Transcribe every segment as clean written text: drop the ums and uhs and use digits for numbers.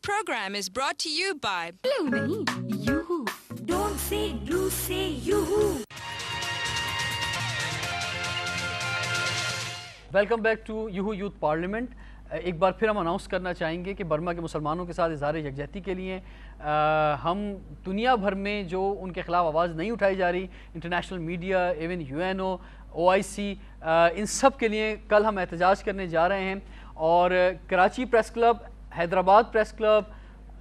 program is brought to you by Blue nahi, Yoo-hoo. Don't say blue, say Yoo-hoo. Welcome back to Yoohoo youth parliament. ایک بار پھر ہم announce کرنا چاہیں گے کہ برما کے مسلمانوں کے ساتھ اظہار یکجہتی کے لیے ہم دنیا بھر میں جو ان کے خلاف آواز نہیں اٹھائی جا رہی, international media, even UN, OIC, ان سب کے لیے کل ہم احتجاج کرنے جا رہے ہیں. اور Karachi press club, Hyderabad press club,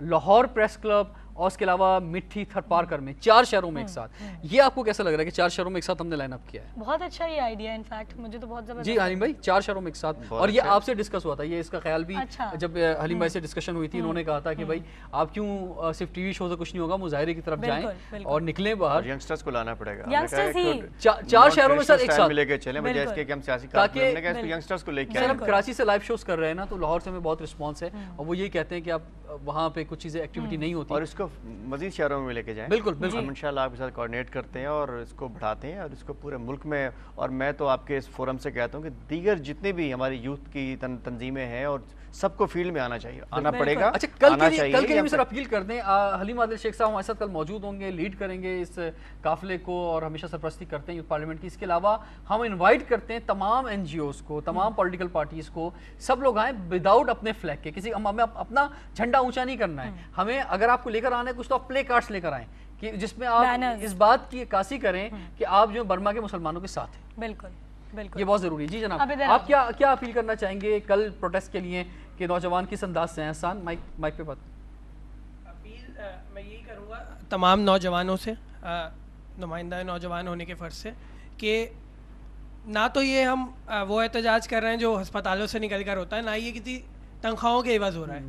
Lahore press club اور اس کے علاوہ مٹھی تھر پارکر میں 4 شہروں میں ایک ساتھ. یہ آپ کو کیسا لگ رہا ہے کہ 4 شہروں میں ایک ساتھ ہم نے لائن اپ کیا ہے؟ بہت اچھا یہ آئیڈیا ہے, انفیکٹ مجھے تو بہت زبردست. جی حلیم بھائی, 4 شہروں میں ایک ساتھ, اور یہ آپ سے ڈسکس ہوا تھا, یہ اس کا خیال بھی جب حلیم بھائی سے ڈسکشن ہوئی تھی, انہوں نے کہا تھا کہ بھائی آپ کیوں صرف ٹی وی شو سے کچھ نہیں ہوگا, مظاہرے کی طرف جائیں اور نکلیں باہر. ینگسٹرز کو لانا پڑے گا, ینگسٹرز ہی 4 شہروں میں سر ایک ساتھ لے کے چلیں, بجائے اس کے کہ ہم سیاسی کارکنوں نے کہا اس کو ینگسٹرز کو لے کے آئیں. ہم کراچی سے لائیو شوز کر رہے ہیں نا, تو لاہور سے ہمیں بہت رسپانس ہے, اور وہ یہی کہتے ہیں کہ آپ وہاں پہ کچھ چیزیں ایکٹیویٹی نہیں ہوتی, اور اس کو مزید شہروں میں لے کے جائیں. بالکل بالکل, ہم انشاءاللہ آپ کے ساتھ کوآرڈینیٹ کرتے ہیں اور اس کو بڑھاتے ہیں اور اس کو پورے ملک میں. اور میں تو آپ کے اس فورم سے کہتا ہوں کہ دیگر جتنے بھی ہماری یوتھ کی تنظیمیں ہیں اور سب کو فیلڈ میں آنا چاہیے, آنا پڑے گا. اچھا, کل کے لیے سر اپیل کرتے ہیں, حلیم عادل شیخ صاحب ہمارے ساتھ کل موجود ہوں گے, لیڈ کریں گے اس قافلے کو اور ہمیشہ سرپرستی کرتے ہیں یوتھ پارلیمنٹ کی. اس کے علاوہ ہم انوائٹ کرتے ہیں تمام NGOs کو, تمام پولیٹیکل پارٹیز کو, سب لوگ آئیں وداؤٹ اپنے فلیگ کے. کسی ہمیں اپنا جھنڈا اونچا نہیں کرنا ہے, ہمیں اگر آپ کو لے کر آنا ہے کچھ تو آپ پلے کارڈز لے کر آئیں کہ جس میں آپ اس بات کی عکاسی کریں کہ آپ جو برما کے مسلمانوں کے ساتھ ہیں. بالکل بالکل, یہ بہت ضروری ہے. جی جناب, آپ کیا اپیل کرنا چاہیں گے کل پروٹیسٹ کے لیے کہ نوجوان کس انداز سے ہیں؟ احسان, مائک پہ بات. اپیل میں یہی کروں گا تمام نوجوانوں سے, نمائندہ نوجوان ہونے کے فرض سے, کہ نہ تو یہ ہم وہ احتجاج کر رہے ہیں جو ہسپتالوں سے نکل کر ہوتا ہے, نہ یہ کسی تنخواہوں کے عوض ہو رہا ہے.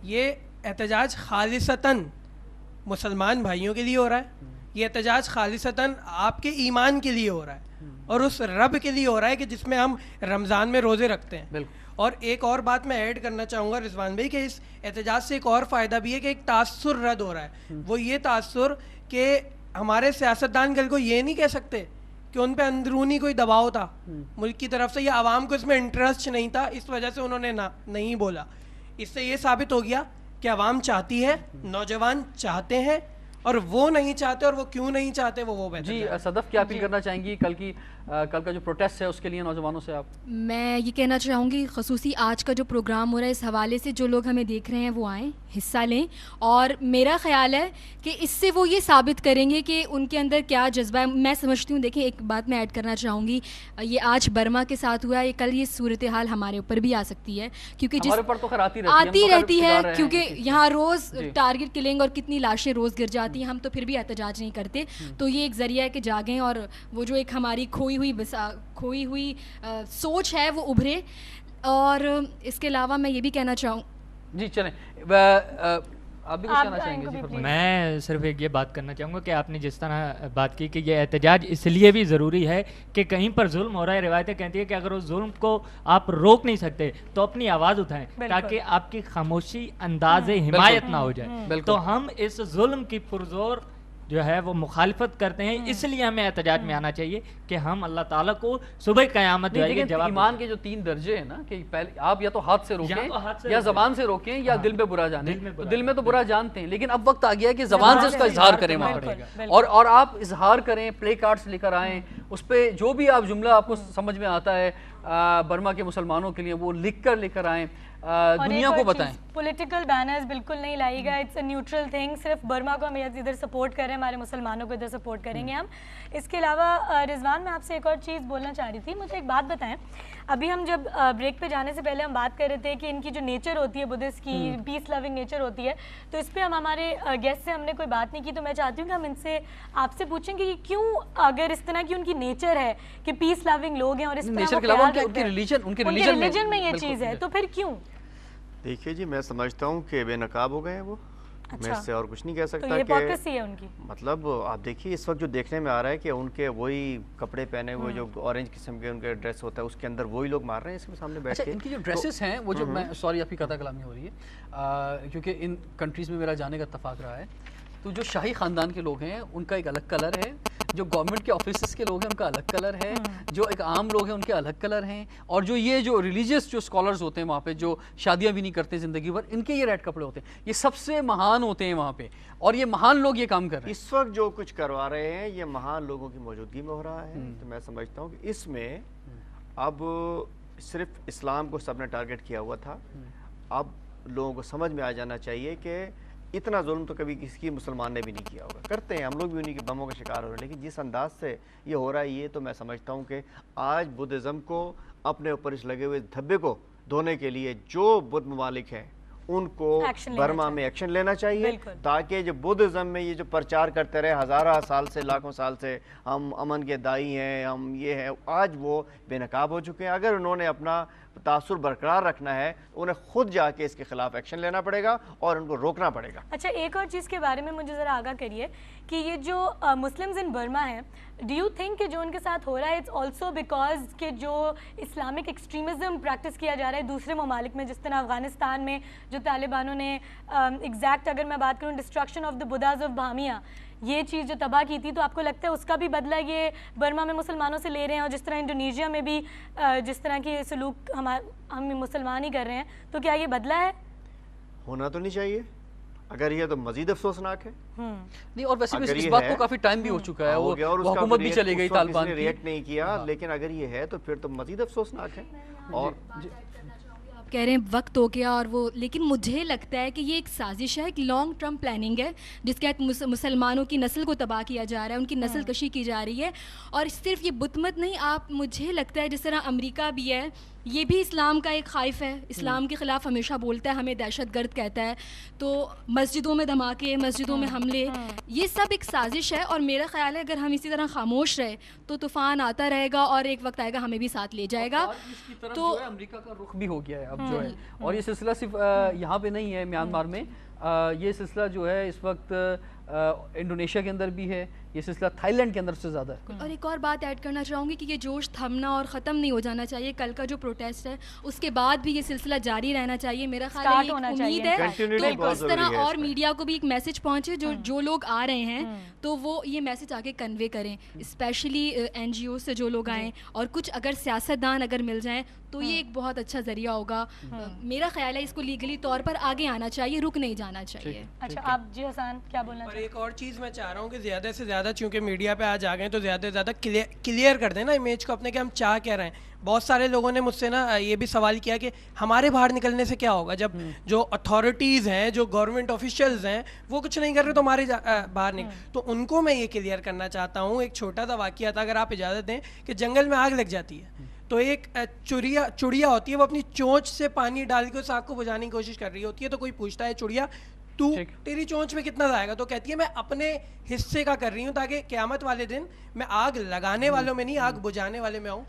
یہ احتجاج خالصتاً مسلمان بھائیوں کے لیے ہو رہا ہے, یہ احتجاج خالصتاً آپ کے ایمان کے لیے ہو رہا ہے اور اس رب کے لیے ہو رہا ہے کہ جس میں ہم رمضان میں روزے رکھتے ہیں. اور ایک اور بات میں ایڈ کرنا چاہوں گا رضوان بھائی, کہ اس احتجاج سے ایک اور فائدہ بھی ہے کہ ایک تاثر رد ہو رہا ہے. وہ یہ تاثر کہ ہمارے سیاستدان کل کو یہ نہیں کہہ سکتے کہ ان پہ اندرونی کوئی دباؤ تھا ملک کی طرف سے, یا عوام کو اس میں انٹرسٹ نہیں تھا, اس وجہ سے انہوں نے نہیں بولا. اس سے یہ ثابت ہو گیا کہ عوام چاہتی ہے, نوجوان چاہتے ہیں, اور وہ نہیں چاہتے, اور وہ کیوں نہیں چاہتے وہ بہتر. جی صدف, کیا اپیل کرنا چاہیں گی کل کا جو پروٹیسٹ ہے اس کے لیے نوجوانوں سے آپ؟ میں یہ کہنا چاہوں گی خصوصی آج کا جو پروگرام ہو رہا ہے اس حوالے سے جو لوگ ہمیں دیکھ رہے ہیں وہ آئیں, حصہ لیں, اور میرا خیال ہے کہ اس سے وہ یہ ثابت کریں گے کہ ان کے اندر کیا جذبہ ہے. میں سمجھتی ہوں, دیکھیں ایک بات میں ایڈ کرنا چاہوں گی, یہ آج برما کے ساتھ ہوا ہے, یہ کل یہ صورتحال ہمارے اوپر بھی آ سکتی ہے, کیونکہ آتی رہتی ہے کیونکہ یہاں روز ٹارگٹ کلنگ اور کتنی لاشیں روز گر جاتی ہیں, ہم تو پھر بھی احتجاج نہیں کرتے. تو یہ ایک ذریعہ ہے کہ جاگیں اور وہ جو ایک ہماری کھوئی ہوئی سوچ ہے وہ ابھرے. اور اس کے علاوہ میں یہ بھی کہنا چاہوں. جی چلیں, آپ بھی کچھ کہنا چاہیں گے؟ جی میں صرف ایک یہ بات کرنا چاہوں گا کہ آپ نے جس طرح بات کی کہ یہ احتجاج اس لیے بھی ضروری ہے کہ کہیں پر ظلم ہو رہا ہے. روایتیں کہتی ہیں کہ اگر اس ظلم کو آپ روک نہیں سکتے تو اپنی آواز اٹھائیں تاکہ آپ کی خاموشی انداز حمایت نہ ہو جائے. تو ہم اس ظلم کی پرزور جو ہے وہ مخالفت کرتے ہیں, اس لیے ہمیں احتجاج میں آنا چاہیے کہ ہم اللہ تعالیٰ کو صبح قیامت جو ہے یہ جواب. ایمان کے جو 3 درجے ہیں نا, کہ پہلے آپ یا تو ہاتھ سے روکیں, یا زبان سے روکیں, یا دل میں برا جانیں. دل میں تو برا جانتے ہیں, لیکن اب وقت آ گیا ہے کہ زبان سے اس کا اظہار کریں وہاں پہ, اور آپ اظہار کریں, پلے کارڈز لے کر آئیں, اس پہ جو بھی آپ جملہ آپ کو سمجھ میں آتا ہے برما کے مسلمانوں کے لیے وہ لکھ کر لے کر آئیں, دنیا کو بتائیں. پولیٹیکل بینرز بالکل نہیں لائے گا, اٹس اے نیوٹرل تھنگ. صرف برما کو ہم ادھر سپورٹ کر رہے ہیں, ہمارے مسلمانوں کو ادھر سپورٹ کریں گے ہم. اس کے علاوہ رضوان, میں آپ سے ایک اور چیز بولنا چاہ رہی تھی. مجھے ایک بات بتائیں, ابھی ہم جب بریک پہ جانے سے پہلے ہم بات کر رہے تھے کہ ان کی جو نیچر ہوتی ہے بدھسٹ کی, پیس لونگ نیچر ہوتی ہے, تو اس پہ ہمارے گیسٹ سے ہم نے کوئی بات نہیں کی. تو میں چاہتی ہوں کہ ہم ان سے آپ سے پوچھیں کہ کیوں, اگر اس طرح کی ان کی نیچر ہے کہ پیس لونگ لوگ ہیں اور اس طرح ان کے ریلیجن میں یہ چیز ہے, تو پھر کیوں؟ دیکھیے جی, میں سمجھتا ہوں کہ بے نقاب ہو گئے ہیں وہ, میں اس سے اور کچھ نہیں کہہ سکتا. تو یہ ہپوکریسی ہے ان کی. مطلب آپ دیکھیے اس وقت جو دیکھنے میں آ رہا ہے کہ ان کے وہی کپڑے پہنے ہوئے جو اورنج قسم کے ان کے ڈریس ہوتا ہے, اس کے اندر وہی لوگ مار رہے ہیں اس کے سامنے بیٹھ کے. ان کی جو ڈریسز ہیں وہ جو, میں سوری آپ کی قطع کلامی ہو رہی ہے, کیونکہ ان کنٹریز میں میرا جانے کا اتفاق رہا ہے, تو جو شاہی خاندان کے لوگ ہیں ان کا ایک الگ کلر ہے, جو گورنمنٹ کے آفیسز کے لوگ ہیں ان کا الگ کلر ہے, جو ایک عام لوگ ہیں ان کے الگ کلر ہیں, اور جو یہ جو ریلیجیس جو اسکالرز ہوتے ہیں وہاں پہ جو شادیاں بھی نہیں کرتے زندگی بھر, ان کے یہ ریڈ کپڑے ہوتے ہیں, یہ سب سے مہان ہوتے ہیں وہاں پہ, اور یہ مہان لوگ یہ کام کر رہے ہیں. اس وقت جو کچھ کروا رہے ہیں یہ مہان لوگوں کی موجودگی میں ہو رہا ہے. تو میں سمجھتا ہوں کہ اس میں اب صرف اسلام کو سب نے ٹارگٹ کیا ہوا تھا, اب لوگوں کو سمجھ میں آ جانا چاہیے کہ اتنا ظلم تو کبھی کسی مسلمان نے بھی نہیں کیا ہوگا. کرتے ہیں ہم لوگ بھی انہیں کے بموں کا شکار ہو رہے ہیں, لیکن جس انداز سے یہ ہو رہا ہے یہ تو میں سمجھتا ہوں کہ آج بدھزم کو اپنے اوپر اس لگے ہوئے دھبے کو دھونے کے لیے جو بدھ ممالک ہیں ان کو برما میں ایکشن لینا چاہیے, تاکہ جو بدھزم میں یہ جو پرچار کرتے رہے ہزارہ سال سے لاکھوں سال سے ہم امن کے دائی ہیں, ہم یہ ہیں, آج وہ بے نقاب ہو چکے ہیں. اگر انہوں نے اپنا تاثر برقرار رکھنا ہے انہیں خود جا کے اس کے خلاف ایکشن لینا پڑے گا اور ان کو روکنا پڑے گا. اچھا, ایک اور چیز کے بارے میں مجھے ذرا آگاہ کریے کہ یہ جو مسلمز ان برما ہیں, ڈو یو تھنک کہ جو ان کے ساتھ ہو رہا ہے اٹس آلسو بیکاز کہ جو اسلامک ایکسٹریمزم پریکٹس کیا جا رہا ہے دوسرے ممالک میں, جس طرح افغانستان میں جو طالبانوں نے ایگزیکٹ اگر میں بات کروں ڈسٹرکشن آف دا بدھاز آف بھامیا, یہ چیز جو تباہ کی تھی, تو آپ کو لگتا ہے اس کا بھی بدلہ یہ برما میں مسلمانوں سے لے رہے ہیں, اور جس طرح انڈونیشیا میں بھی جس طرح کی سلوک ہم مسلمان ہی کر رہے ہیں, تو کیا یہ بدلہ ہے؟ ہونا تو نہیں چاہیے, اگر یہ تو مزید افسوسناک ہے. نہیں, اور ویسے بھی اس بات کو کافی ٹائم بھی ہو چکا ہے, وہ حکومت بھی چلے گئی طالبان کی, ریئیکٹ نہیں کیا, لیکن اگر یہ ہے تو پھر تو مزید افسوسناک ہے. اور کہہ رہے ہیں وقت ہو گیا اور وہ, لیکن مجھے لگتا ہے کہ یہ ایک سازش ہے, ایک لانگ ٹرم پلاننگ ہے جس کے تحت مسلمانوں کی نسل کو تباہ کیا جا رہا ہے, ان کی نسل کشی کی جا رہی ہے. اور صرف یہ بت مت نہیں, آپ مجھے لگتا ہے جس طرح امریکہ بھی ہے یہ بھی اسلام کا ایک خائف ہے, اسلام کے خلاف ہمیشہ بولتا ہے, ہمیں دہشت گرد کہتا ہے, تو مسجدوں میں دھماکے, مسجدوں میں حملے, یہ سب ایک سازش ہے. اور میرا خیال ہے اگر ہم اسی طرح خاموش رہے تو طوفان آتا رہے گا اور ایک وقت آئے گا ہمیں بھی ساتھ لے جائے گا. تو امریکہ کا رخ بھی ہو گیا ہے اب جو ہے, اور یہ سلسلہ صرف یہاں پہ نہیں ہے میانمار میں, یہ سلسلہ جو ہے اس وقت انڈونیشیا کے اندر بھی ہے, یہ سلسلہ تھائی لینڈ کے اندر سے زیادہ ہے. اور ایک اور بات ایڈ کرنا چاہوں گی کہ یہ جوش تھمنا اور ختم نہیں ہو جانا چاہیے. کل کا جو پروٹیسٹ ہے اس کے بعد بھی یہ سلسلہ جاری رہنا چاہیے. میرا خیال ہے یہ امید ہے تو اس طرح اور میڈیا کو بھی ایک میسج پہنچے, جو لوگ آ رہے ہیں تو وہ یہ میسج آگے کنوے کریں, اسپیشلی این جی او سے جو لوگ آئیں, اور کچھ اگر سیاستدان اگر مل جائیں تو یہ ایک بہت اچھا ذریعہ ہوگا. میرا خیال ہے اس کو لیگلی طور پر آگے آنا چاہیے, رک نہیں جانا چاہیے. اچھا, آپ جی حسان کیا بولنا اور ایک اور چیز میں چاہ رہا ہوں کہ زیادہ سے زیادہ چونکہ میڈیا پہ آج آ گئے تو زیادہ سے زیادہ کلیئر کر دیں نا امیج کو اپنے کہ ہم چاہ کیا رہے ہیں. بہت سارے لوگوں نے مجھ سے نا یہ بھی سوال کیا کہ ہمارے باہر نکلنے سے کیا ہوگا, جب جو اتھارٹیز ہیں, جو گورنمنٹ آفیشلز ہیں وہ کچھ نہیں کر رہے تو ہمارے باہر نکل. تو ان کو میں یہ کلیئر کرنا چاہتا ہوں, ایک چھوٹا سا واقعہ تھا, اگر آپ اجازت دیں, کہ جنگل میں آگ لگ جاتی ہے تو ایک چڑیا ہوتی ہے, وہ اپنی چونچ سے پانی ڈال کے اس آگ کو بجھانے کی کوشش کر رہی ہوتی ہے. تو کوئی پوچھتا ہے چڑیا تو تیری چونچ میں کتنا جائے گا, تو کہتی ہے میں اپنے حصے کا کر رہی ہوں تاکہ قیامت والے دن میں آگ لگانے والوں میں نہیں آگ بجھانے والے میں ہوں,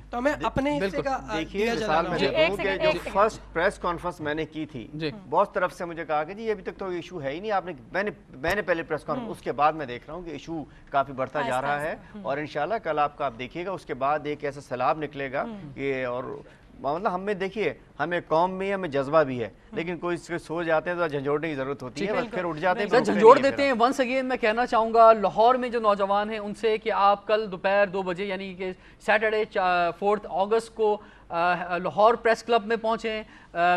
تو میں اپنے حصے کا دیکھیے. مثال میں دیتا ہوں کہ جو فرسٹ پریس کانفرنس میں نے کی تھی, بہت طرف سے مجھے کہا کہ جی ابھی تک تو ایشو ہے ہی نہیں, آپ نے, میں نے پہلے پریس کانفرنس, اس کے بعد میں دیکھ رہا ہوں کہ ایشو کافی بڑھتا جا رہا ہے, اور انشاءاللہ کل آپ دیکھیے گا اس کے بعد ایک ایسا سیلاب نکلے گا کہ, اور مطلب ہمیں دیکھیے, ہمیں قوم میں ہمیں جذبہ بھی ہے, لیکن کوئی سو جاتے ہیں تو جھنجھوڑنے کی ضرورت ہوتی ہے, بس پھر اٹھ جاتے ہیں, جھنجھوڑ دیتے ہیں. ونس اگین میں کہنا چاہوں گا لاہور میں جو نوجوان ہیں ان سے کہ آپ کل دوپہر 2 بجے یعنی کہ سیٹرڈے 4 اگست کو لاہور پریس کلب میں پہنچیں.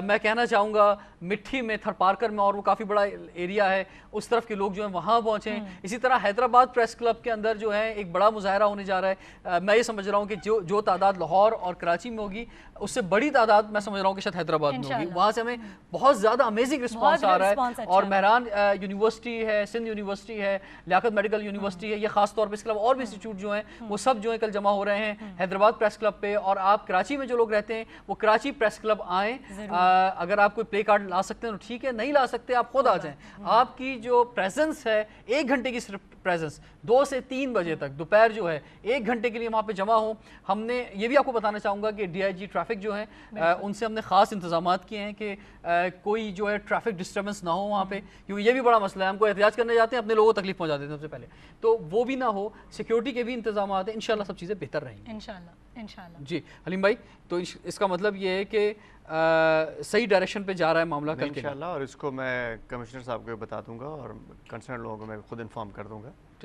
میں کہنا چاہوں گا مٹھی میں, تھر پارکر میں, اور وہ کافی بڑا ایریا ہے, اس طرف کے لوگ جو ہیں وہاں پہنچیں. اسی طرح حیدرآباد پریس کلب کے اندر جو ہے ایک بڑا مظاہرہ ہونے جا رہا ہے. میں یہ سمجھ رہا ہوں کہ جو تعداد لاہور اور کراچی میں ہوگی اس سے بڑی تعداد میں سمجھ رہا ہوں کہ شاید حیدرآباد میں ہوگی. وہاں سے ہمیں بہت زیادہ امیزنگ رسپانس آ رہا ہے, اور مہران یونیورسٹی ہے, سندھ یونیورسٹی ہے, لیاقت میڈیکل یونیورسٹی ہے, یہ خاص طور پہ اس کے علاوہ اور بھی انسٹیٹیوٹ جو ہیں وہ سب جو ہیں کل جمع ہو رہے ہیں حیدرآباد پریس کلب پہ. اور آپ کراچی میں جو لوگ رہتے ہیں وہ کراچی پریس کلب آئیں. اگر آپ کوئی پلے کارڈ لا سکتے ہیں تو ٹھیک ہے, نہیں لا سکتے آپ خود آ جائیں. آپ کی جو پریزنس ہے 1 گھنٹے کی صرف پریزنس, 2 سے 3 بجے تک دوپہر جو ہے 1 گھنٹے کے لیے وہاں پہ جمع ہوں. ہم نے یہ بھی آپ کو بتانا چاہوں گا کہ ڈی آئی جی ٹریفک جو ہیں ان سے ہم نے خاص انتظامات کیے ہیں کہ کوئی جو ہے ٹریفک ڈسٹربنس نہ ہو وہاں پہ, کیونکہ یہ بھی بڑا مسئلہ ہے. ہم کو احتجاج کرنے جاتے ہیں اپنے لوگوں کو تکلیف پہنچا دیتے ہیں سب سے پہلے, تو وہ بھی نہ ہو. سیکیورٹی کے بھی انتظامات ہیں, انشاءاللہ سب چیزیں بہتر رہیں گی انشاءاللہ. جی حلیم بھائی, تو اس کا مطلب یہ ہے کہ صحیح ڈائریکشن پہ جا رہا ہے معاملہ کل کے انشاءاللہ, اور اس کو میں کمشنر صاحب کو بتا دوں گا اور کنسرن لوگوں کو میں خود انفارم کر دوں گا.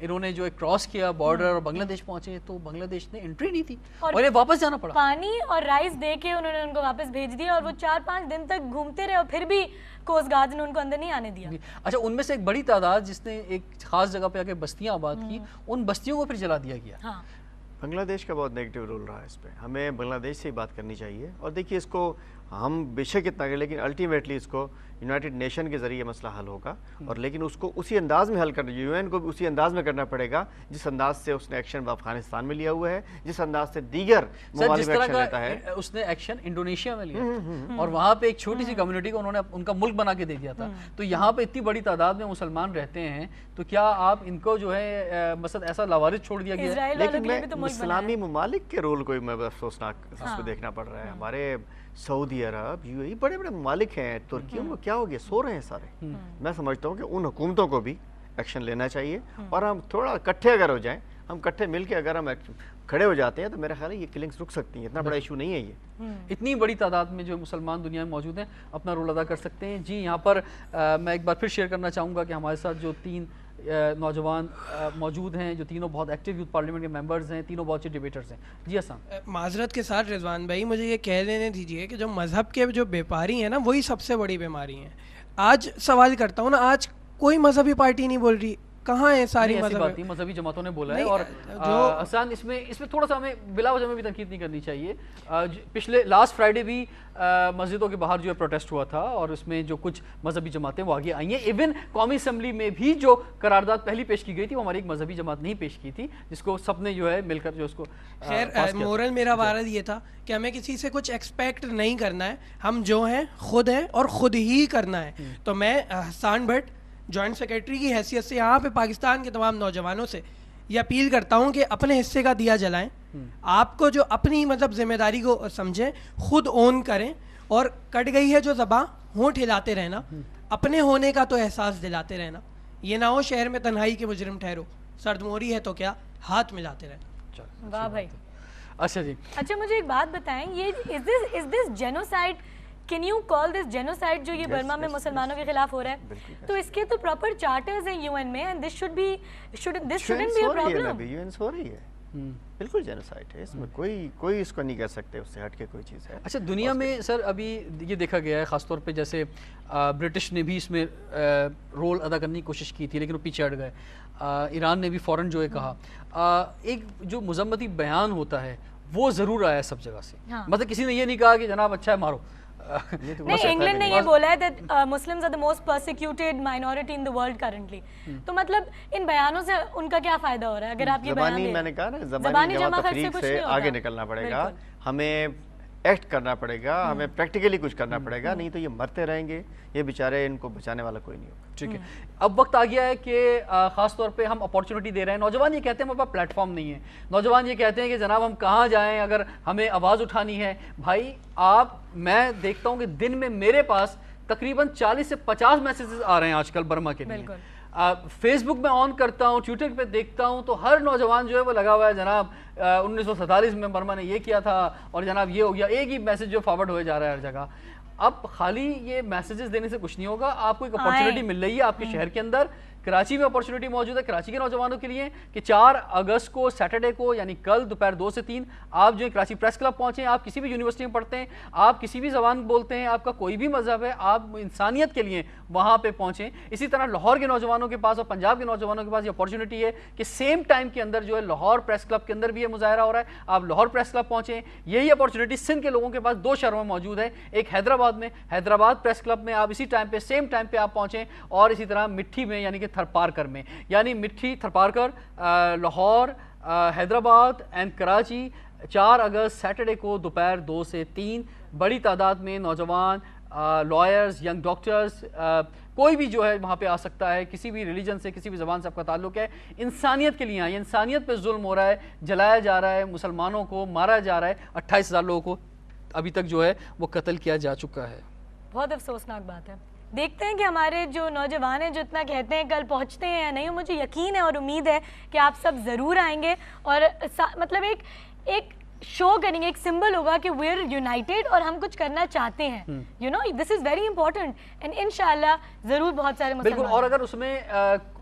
انہوں نے جو ایک کراس کیا بارڈر اور بنگلہ دیش پہنچے تو بنگلہ دیش نے انٹری نہیں تھی اور انہیں واپس جانا پڑا. پانی اور رائس دے کے انہوں نے ان کو واپس بھیج دیا اور وہ 4-5 دن تک گھومتے رہے اور پھر بھی کوسٹ گارڈ نے ان کو اندر نہیں آنے دیا. اچھا ان میں سے ایک بڑی تعداد جس نے ایک خاص جگہ پہ آ کے بستیاں آباد کی, ان بستیوں کو پھر جلا دیا گیا. ہاں بنگلہ دیش کا بہت نیگیٹو رول رہا ہے اس پہ, ہمیں بنگلہ دیش سے ہی بات کرنی چاہیے. اور دیکھیے اس کو ہم بے شک اتنا کریں لیکن الٹیمیٹلی اس کو یونائٹڈ نیشن کے ذریعے مسئلہ حل ہوگا, اور لیکن اس کو اسی انداز میں حل کرنا, یو این کو بھی اسی انداز میں کرنا پڑے گا جس انداز سے اس نے ایکشن افغانستان میں لیا ہوا ہے, جس انداز سے دیگر ممالک میں ایکشن لیتا ہے. اس نے ایکشن انڈونیشیا میں لیا اور وہاں پہ ایک چھوٹی سی کمیونٹی کو انہوں نے ان کا ملک بنا کے دے دیا تھا. تو یہاں پہ اتنی بڑی تعداد میں مسلمان رہتے ہیں تو کیا آپ ان کو جو ہے مثلا ایسا لاوارث چھوڑ دیا گیا ہے؟ لیکن میں اسلامی ممالک کے رول کو میں افسوسناک اس کو دیکھنا پڑ رہا ہے. ہمارے سعودی عرب یو اے بڑے بڑے ممالک ہیں, ترکی, ان کو کیا ہو گیا, سو رہے ہیں سارے. میں سمجھتا ہوں کہ ان حکومتوں کو بھی ایکشن لینا چاہیے اور ہم تھوڑا اکٹھے اگر ہو جائیں, ہم اکٹھے مل کے اگر ہم کھڑے ہو جاتے ہیں تو میرا خیال ہے یہ کلنگز رک سکتی ہیں. اتنا بڑا ایشو نہیں ہے یہ. اتنی بڑی تعداد میں جو مسلمان دنیا میں موجود ہیں اپنا رول ادا کر سکتے ہیں. جی یہاں پر میں ایک بار پھر شیئر کرنا چاہوں گا کہ ہمارے ساتھ جو 3 نوجوان موجود ہیں جو تینوں بہت ایکٹیو یوتھ پارلیمنٹ کے ممبرز ہیں, تینوں بہت اچھے ڈیبیٹرز ہیں. جی حسن. معذرت کے ساتھ رضوان بھائی مجھے یہ کہہ لینے دیجیے کہ جو مذہب کے جو بیپاری ہیں نا وہی سب سے بڑی بیماری ہیں. آج سوال کرتا ہوں نا, آج کوئی مذہبی پارٹی نہیں بول رہی, کہاں ہے ساری مذہبی جماعتوں نے بولا ہے. اور حسن اس میں تھوڑا سا ہمیں بلا وجہ میں بھی تنقید نہیں کرنی چاہیے. پچھلے لاسٹ فرائیڈے بھی مسجدوں کے باہر جو ہے پروٹیسٹ ہوا تھا اور اس میں جو کچھ مذہبی جماعتیں وہ آگے آئی ہیں. ایون قومی اسمبلی میں بھی جو قرارداد پہلی پیش کی گئی تھی وہ ہماری ایک مذہبی جماعت نہیں پیش کی تھی, جس کو سب نے جو ہے مل کر جو اس کو خیر مورل میرا وارد یہ تھا کہ ہمیں کسی سے کچھ ایکسپیکٹ نہیں کرنا ہے, ہم جو ہیں خود ہیں اور خود ہی کرنا ہے. تو میں حسان بٹ جوائنٹ سیکرٹری کی حیثیت سے یہاں پہ پاکستان کے تمام نوجوانوں سے یہ اپیل کرتا ہوں کہ اپنے حصے کا دیا جلائیں. آپ کو جو اپنی مطلب ذمہ داری کو سمجھیں, خود اون کریں, اور کٹ گئی ہے جو زباں ہونٹ ہلاتے رہنا, اپنے ہونے کا تو احساس دلاتے رہنا. یہ نہ ہو شہر میں تنہائی کے مجرم ٹھہرو, سرد موری ہے تو کیا ہاتھ ملاتے رہنا. واہ بھائی. اچھا جی, اچھا مجھے ایک بات بتائیں, یہ is this genocide, can you call this genocide جو یہ برما میں مسلمانوں کے خلاف ہو رہا ہے؟ تو اس کے تو پراپر چارٹرز ہیں یو این میں, and this student be a problem. U N ہو رہی ہے, بالکل جینوسائڈ ہے اس میں, کوئی اس کو نہیں کر سکتے, اس سے ہٹ کے کوئی چیز ہے. اچھا دنیا میں سر ابھی یہ دیکھا گیا ہے خاص طور پہ جیسے برٹش نے بھی اس میں رول ادا کرنے کی کوشش کی تھی لیکن وہ پیچھے ہٹ گئے. ایران نے بھی فوراً جو ہے کہا. ایک جو مذمتی بیان ہوتا ہے وہ ضرور آیا ہے سب جگہ سے, مطلب کسی نے یہ نہیں کہا کہ جناب اچھا ہے مارو. نہیں, انگلینڈ نے یہ بولا ہے that Muslims are the most persecuted minority in the world currently. تو مطلب ان بیانوں سے ان کا کیا فائدہ ہو رہا ہے اگر آپ یہ بیان دیں؟ میں نے کہا نا زبانی جمع تفریق سے آگے نکلنا پڑے گا, ہمیں ایکٹ کرنا پڑے گا, ہمیں پریکٹیکلی کچھ کرنا پڑے گا, نہیں تو یہ مرتے رہیں گے, یہ بیچارے ان کو بچانے والا کوئی نہیں ہوگا. ٹھیک ہے, اب وقت آ گیا ہے کہ خاص طور پہ ہم اپارچونیٹی دے رہے ہیں. نوجوان یہ کہتے ہیں ہمارے پاس پلیٹ فارم نہیں ہے, نوجوان یہ کہتے ہیں کہ جناب ہم کہاں جائیں اگر ہمیں آواز اٹھانی ہے. بھائی میں دیکھتا ہوں کہ دن میں میرے پاس تقریباً 40 سے 50 میسیجز آ رہے ہیں آج کل برما کے لیے. فیس بک میں آن کرتا ہوں, ٹویٹر پہ دیکھتا ہوں تو ہر نوجوان جو ہے وہ لگا ہوا ہے جناب 1947 میں برما نے یہ کیا تھا اور جناب یہ ہو گیا. ایک ہی میسیج جو فارورڈ ہوئے جا رہا ہے ہر جگہ. اب خالی یہ میسیجز دینے سے کچھ نہیں ہوگا, آپ کو ایک اپارچونیٹی مل رہی ہے آپ کے شہر کے اندر. کراچی میں اپارچونیٹی موجود ہے کراچی کے نوجوانوں کے لیے کہ 4 اگست کو سیٹرڈے کو یعنی کل دوپہر 2 سے 3 آپ جو ہے کراچی پریس کلب پہنچیں. آپ کسی بھی یونیورسٹی میں پڑھتے ہیں, آپ کسی بھی زبان بولتے ہیں, آپ کا کوئی بھی مذہب ہے, آپ انسانیت کے لیے وہاں پہ پہنچیں. اسی طرح لاہور کے نوجوانوں کے پاس اور پنجاب کے نوجوانوں کے پاس یہ اپارچونیٹی ہے کہ سیم ٹائم کے اندر جو ہے لاہور پریس کلب کے اندر بھی یہ مظاہرہ ہو رہا ہے, آپ لاہور پریس کلب پہنچیں. یہی اپارچونیٹی سندھ کے لوگوں کے پاس 2 شہروں میں موجود ہے, ایک حیدرآباد میں, حیدرآباد پریس کلب میں آپ اسی ٹائم پہ سیم ٹائم پہ آپ پہنچیں, اور اسی طرح مٹھی میں یعنی کہ تھرپارکر میں, یعنی مٹھی Tharparkar Lahore Hyderabad and Karachi 4 August Saturday کو دوپہر 2 سے 3 بڑی تعداد میں نوجوان, لائرز, ینگ ڈاکٹرز, کوئی بھی جو ہے وہاں پہ آ سکتا ہے, کسی بھی ریلیجن سے کسی بھی زبان سے آپ کا تعلق ہے. انسانیت کے لیے آئیں, انسانیت پہ ظلم ہو رہا ہے, جلایا جا رہا ہے, مسلمانوں کو مارا جا رہا ہے, 28,000 لوگوں کو ابھی تک جو ہے وہ قتل کیا جا چکا ہے. بہت افسوسناک بات ہے. دیکھتے ہیں کہ ہمارے جو نوجوان ہیں جو اتنا کہتے ہیں کل پہنچتے ہیں یا نہیں. مجھے یقین ہے اور امید ہے کہ آپ سب ضرور آئیں گے اور مطلب ایک شو کریں گے, ایک سمبل ہوگا کہ وی آر یونائٹیڈ اور ہم کچھ کرنا چاہتے ہیں. You know this is very important and انشاءاللہ ضرور بہت سارے مسلمان. بالکل, اور اگر اس میں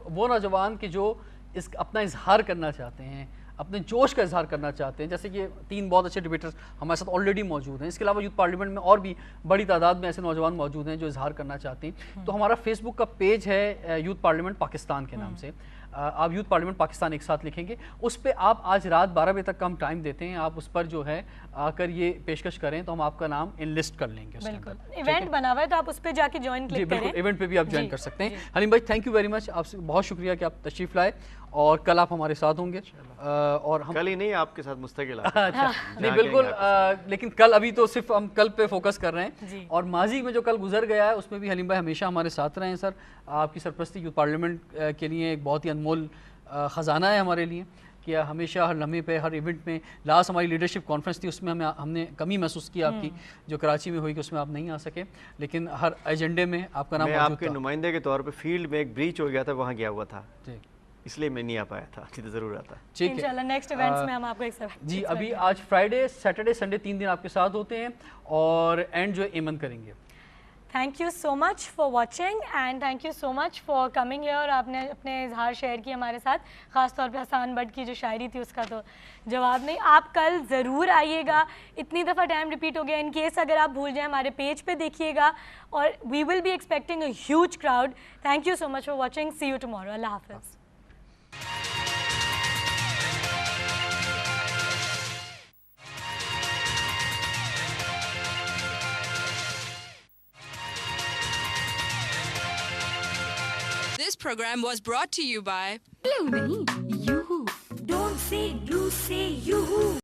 وہ نوجوان کی جو اس اپنا اظہار کرنا چاہتے ہیں, اپنے جوش کا اظہار کرنا چاہتے ہیں, جیسے کہ 3 بہت اچھے ڈیبیٹرز ہمارے ساتھ آلریڈی موجود ہیں, اس کے علاوہ یوتھ پارلیمنٹ میں اور بھی بڑی تعداد میں ایسے نوجوان موجود ہیں جو اظہار کرنا چاہتے ہیں, تو ہمارا فیس بک کا پیج ہے یوتھ پارلیمنٹ پاکستان کے نام سے. آپ یوتھ پارلیمنٹ پاکستان ایک ساتھ لکھیں گے, اس پہ آپ آج رات 12 بجے تک کا ہم ٹائم دیتے ہیں, آپ اس پر جو ہے آ کر یہ پیشکش کریں تو ہم آپ کا نام انلسٹ کر لیں گے. بالکل, ایونٹ بنا ہوا ہے تو آپ اس پہ جا کے جوائن کلک کریں. بالکل, ایونٹ پہ بھی آپ جوائن کر سکتے ہیں. حلیم بھائی تھینک یو ویری مچ, آپ سے بہت شکریہ کہ آپ تشریف لائے, اور کل آپ ہمارے ساتھ ہوں گے. اور ہم کل ہی نہیں, آپ کے ساتھ مستقل نہیں بالکل, لیکن کل ابھی تو صرف ہم کل پہ فوکس کر رہے ہیں, اور ماضی میں جو کل گزر گیا ہے اس میں بھی حلیم بھائی ہمیشہ ہمارے ساتھ رہے ہیں. سر آپ کی سرپرستی یوتھ پارلیمنٹ کے لیے ایک بہت ہی انمول خزانہ ہے ہمارے لیے, کہ ہمیشہ ہر لمحے پہ, ہر ایونٹ میں. لاسٹ ہماری لیڈرشپ کانفرنس تھی, اس میں ہم نے کمی محسوس کی آپ کی, جو کراچی میں ہوئی, کہ اس میں آپ نہیں آ سکے, لیکن ہر ایجنڈے میں آپ کا نام موجود تھا. میں آپ کے نمائندے کے طور پہ فیلڈ میں ایک بریچ ہو گیا تھا, وہاں گیا ہوا تھا, اس لیے میں نہیں آ پایا تھا, نہیں تو ضرور آتا. ٹھیک ہے, انشاءاللہ نیکسٹ ایونٹس میں ہم آپ کو ایک ساتھ. جی ابھی آج فرائیڈے, سیٹرڈے, سنڈے 3 دن آپ کے ساتھ ہوتے ہیں, اور اینڈ جو ایمن کریں گے. Thank you so much for watching and thank you so much for coming here. اور آپ نے اپنے اظہار شیئر کی ہمارے ساتھ, خاص طور پہ حسان بٹ کی جو شاعری تھی اس کا تو جواب نہیں. آپ کل ضرور آئیے گا, اتنی دفعہ ٹائم ریپیٹ ہو گیا, ان کیس اگر آپ بھول جائیں ہمارے پیج پہ دیکھیے گا, اور we will be expecting a huge crowd. Thank you so much for watching, see you tomorrow. اللہ حافظ. This program was brought to you by Blue nahi, you. Don't say blue, say yoo-hoo.